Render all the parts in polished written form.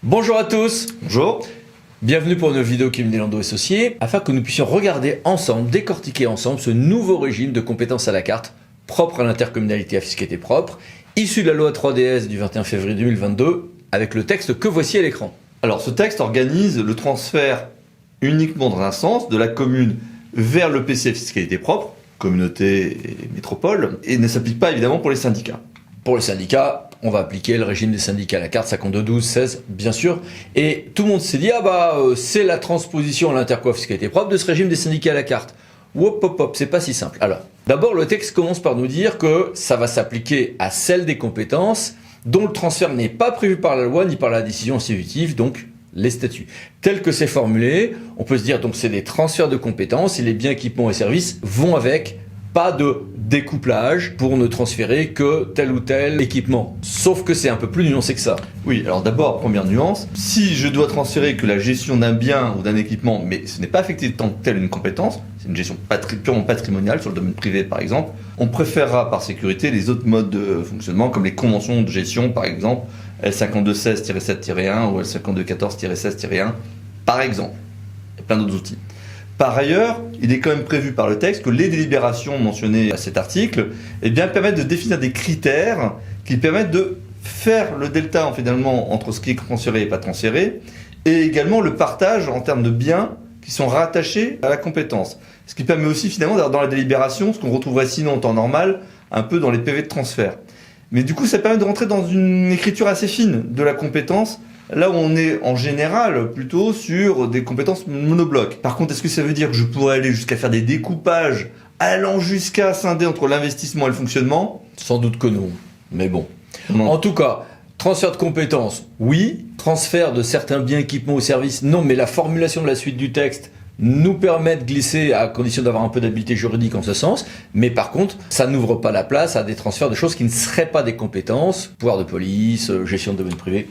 Bonjour à tous. Bonjour. Bienvenue pour une vidéo Kim Delando Associés, afin que nous puissions regarder ensemble, décortiquer ensemble ce nouveau régime de compétences à la carte propre à l'intercommunalité à fiscalité propre, issu de la loi 3DS du 21 février 2022, avec le texte que voici à l'écran. Alors ce texte organise le transfert uniquement dans un sens de la commune vers l'EPC à fiscalité propre, communauté et métropole, et ne s'applique pas évidemment pour les syndicats. Pour les syndicats, on va appliquer le régime des syndicats à la carte 52-12-16, bien sûr. Et tout le monde s'est dit, c'est la transposition à l'interco à fiscalité propre de ce régime des syndicats à la carte. Hop, hop, hop, c'est pas si simple. Alors, d'abord, le texte commence par nous dire que ça va s'appliquer à celle des compétences dont le transfert n'est pas prévu par la loi ni par la décision institutive, donc les statuts. Tel que c'est formulé, on peut se dire donc c'est des transferts de compétences et les biens, équipements et services vont avec. Pas de découplage pour ne transférer que tel ou tel équipement. Sauf que c'est un peu plus nuancé que ça. Oui, alors d'abord, première nuance, si je dois transférer que la gestion d'un bien ou d'un équipement, mais ce n'est pas affecté tant que telle une compétence, c'est une gestion purement patrimoniale sur le domaine privé par exemple, on préférera par sécurité les autres modes de fonctionnement comme les conventions de gestion par exemple, L5216-7-1 ou L5214-16-1 par exemple. Il y a plein d'autres outils. Par ailleurs, il est quand même prévu par le texte que les délibérations mentionnées à cet article permettent de définir des critères qui permettent de faire le delta finalement entre ce qui est transféré et pas transféré, et également le partage en termes de biens qui sont rattachés à la compétence. Ce qui permet aussi finalement d'avoir dans la délibération ce qu'on retrouverait sinon en temps normal un peu dans les PV de transfert. Mais du coup, ça permet de rentrer dans une écriture assez fine de la compétence, là où on est en général plutôt sur des compétences monoblocs. Par contre, est-ce que ça veut dire que je pourrais aller jusqu'à faire des découpages allant jusqu'à scinder entre l'investissement et le fonctionnement? Sans doute que non, mais bon. Non. En tout cas, transfert de compétences, oui. Transfert de certains biens, équipements ou services, non. Mais la formulation de la suite du texte nous permet de glisser à condition d'avoir un peu d'habileté juridique en ce sens. Mais par contre, ça n'ouvre pas la place à des transferts de choses qui ne seraient pas des compétences. Pouvoir de police, gestion de domaine privé.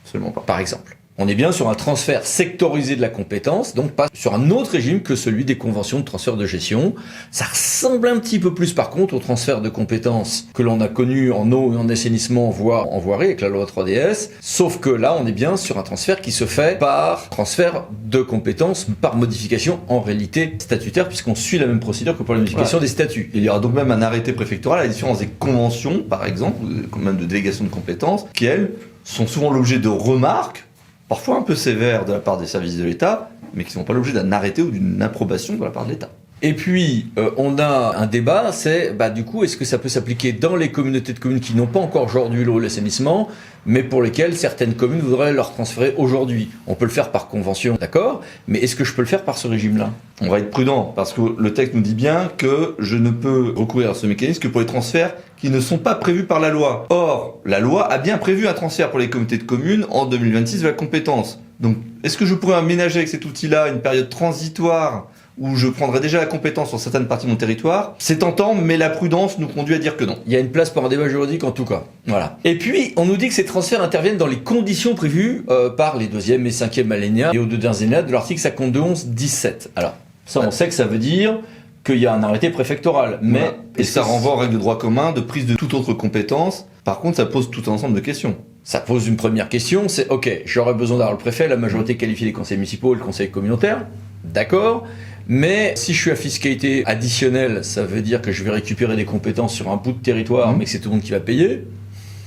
Absolument pas. Par exemple, on est bien sur un transfert sectorisé de la compétence, donc pas sur un autre régime que celui des conventions de transfert de gestion. Ça ressemble un petit peu plus par contre au transfert de compétences que l'on a connu en eau et en assainissement, voire en voirie avec la loi 3DS, sauf que là on est bien sur un transfert qui se fait par transfert de compétences, par modification en réalité statutaire, puisqu'on suit la même procédure que pour la modification des statuts. Il y aura donc même un arrêté préfectoral à la différence des conventions, par exemple, ou même de délégation de compétences, qui elles sont souvent l'objet de remarques, parfois un peu sévères de la part des services de l'État, mais qui ne sont pas l'objet d'un arrêté ou d'une approbation de la part de l'État. Et puis, on a un débat, c'est, du coup, est-ce que ça peut s'appliquer dans les communautés de communes qui n'ont pas encore aujourd'hui l'eau et l'assainissement, mais pour lesquelles certaines communes voudraient leur transférer aujourd'hui? On peut le faire par convention, d'accord, mais est-ce que je peux le faire par ce régime-là? On va être prudent, parce que le texte nous dit bien que je ne peux recourir à ce mécanisme que pour les transferts qui ne sont pas prévus par la loi. Or, la loi a bien prévu un transfert pour les communautés de communes en 2026 de la compétence. Donc, est-ce que je pourrais aménager avec cet outil-là une période transitoire où je prendrais déjà la compétence sur certaines parties de mon territoire? C'est tentant, mais la prudence nous conduit à dire que non. Il y a une place pour un débat juridique en tout cas. Voilà. Et puis, on nous dit que ces transferts interviennent dans les conditions prévues par les 2e et 5e alinéas et aux 2 derniers alinéas de l'article 5211-17. Alors, ça, on sait que ça veut dire qu'il y a un arrêté préfectoral. Mais voilà. Et ça renvoie aux règles de droit commun de prise de toute autre compétence. Par contre, ça pose tout un ensemble de questions. Ça pose une première question, c'est ok, j'aurais besoin d'avoir le préfet, la majorité qualifiée des conseils municipaux et le conseil communautaire, d'accord, mais si je suis à fiscalité additionnelle, ça veut dire que je vais récupérer des compétences sur un bout de territoire, mais que c'est tout le monde qui va payer.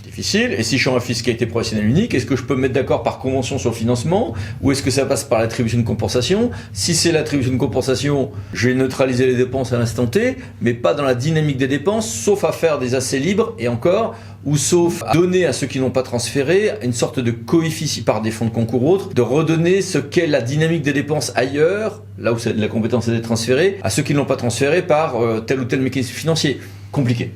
Difficile. Et si je suis en fiscalité professionnelle unique, est-ce que je peux me mettre d'accord par convention sur le financement ou est-ce que ça passe par l'attribution de compensation? Si c'est l'attribution de compensation, je vais neutraliser les dépenses à l'instant T, mais pas dans la dynamique des dépenses, sauf à faire des accès libres et encore, ou sauf à donner à ceux qui n'ont pas transféré une sorte de coefficient par des fonds de concours ou autres, de redonner ce qu'est la dynamique des dépenses ailleurs, là où la compétence est transférée, à ceux qui ne l'ont pas transféré par tel ou tel mécanisme financier. Compliqué.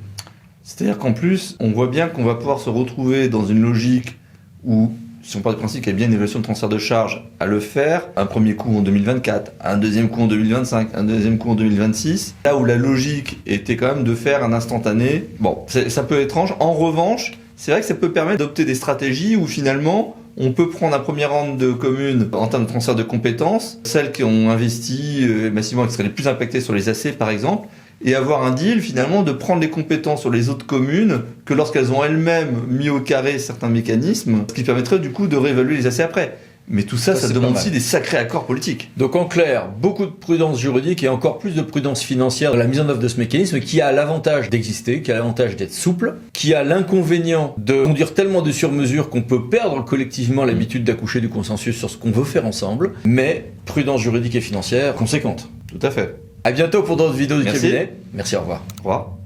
C'est-à-dire qu'en plus, on voit bien qu'on va pouvoir se retrouver dans une logique où, si on part du principe qu'il y a bien une évaluation de transfert de charge à le faire, un premier coup en 2024, un deuxième coup en 2025, un deuxième coup en 2026, là où la logique était quand même de faire un instantané. Bon, ça peut être étrange. En revanche, c'est vrai que ça peut permettre d'adopter des stratégies où finalement, on peut prendre un premier rang de communes en termes de transfert de compétences, celles qui ont investi massivement et qui seraient les plus impactées sur les AC par exemple, et avoir un deal finalement de prendre les compétences sur les autres communes que lorsqu'elles ont elles-mêmes mis au carré certains mécanismes, ce qui permettrait du coup de réévaluer les assez après. Mais tout ça demande aussi des sacrés accords politiques. Donc en clair, beaucoup de prudence juridique et encore plus de prudence financière dans la mise en œuvre de ce mécanisme qui a l'avantage d'exister, qui a l'avantage d'être souple, qui a l'inconvénient de conduire tellement de sur-mesure qu'on peut perdre collectivement l'habitude d'accoucher du consensus sur ce qu'on veut faire ensemble, mais prudence juridique et financière conséquente. Tout à fait. À bientôt pour d'autres vidéos du Merci. cabinet. Merci, au revoir. Au revoir.